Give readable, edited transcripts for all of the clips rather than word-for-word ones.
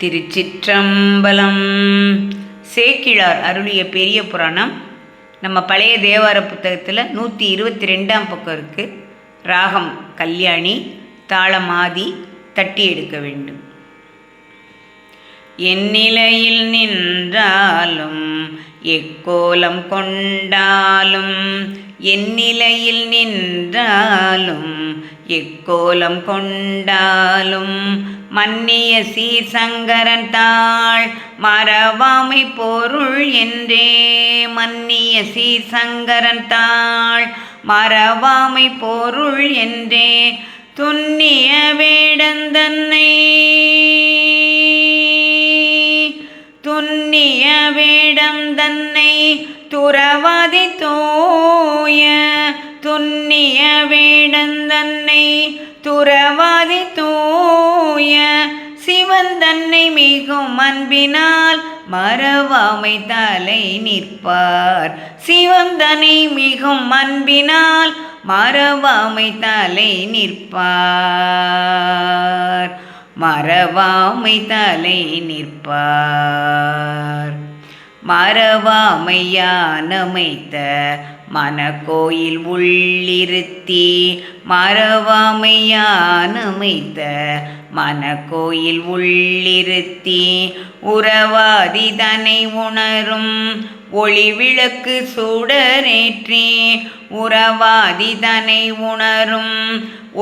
திருச்சிற்றம்பலம். சேக்கிழார் அருளிய பெரிய புராணம் நம்ம பழைய தேவார புத்தகத்தில் 122ஆம் பக்கம் இருக்குது. ராகம் கல்யாணி, தாளம் ஆதி, தட்டி எடுக்க வேண்டும். எந்நிலையில் நின்றாலும் எக்கோலம் கொண்டாலும், எந்நிலையில் நின்றாலும் எக்கோலம் கொண்டாலும், மன்னிய சீர்சங்கரன் தாள் மறவாமை பொருள் என்றே. மன்னிய சீர்சங்கரன் தாள் மறவாமை பொருள் என்றே, துன்னிய வேடந்தன்னை துன்னிய வேடம் தன்னை துறவாதி தூய. துன்னிய வேடந்தன்னை துறவாதி தூய, சிவந்தன்னை மிகும் அன்பினால் மறவாமை தலை நிற்பார். சிவந்தனை மிகும் அன்பினால் மறவாமை தலை நிற்பார். மறவாமை தலை நிற்பார். மறவாமையானமைத்த மனக்கோயில் உள்ளிருத்தி, மறவாமையானமைத்த மனக்கோயில் உள்ளிருத்தி, உறவாதி தனை உணரும் ஒளிவிளக்கு சுடரேற்றி. உறவாதி தனை உணரும்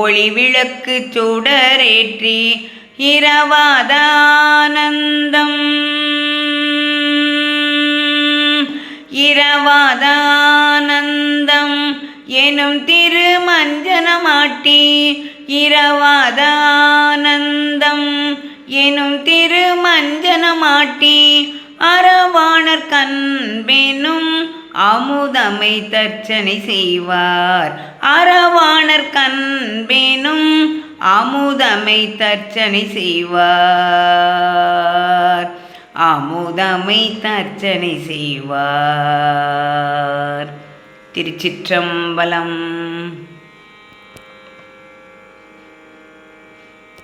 ஒளிவிளக்கு சுடரேற்றி, இரவாத ஆனந்தம் இரவாத ஆனந்தம் எனும் திருமஞ்சனமாட்டி. இரவாத ஆனந்தம் எனும் திருமஞ்சனமாட்டி, அரவாணர் கண்பெனும் அமுதமை தர்ச்சனை செய்வார். அரவாணர் கண்பெனும் அமுதமை தர்ச்சனை செய்வார். அமுதமை தர்ச்சனை செய்வார். திருச்சிற்றம்பலம்.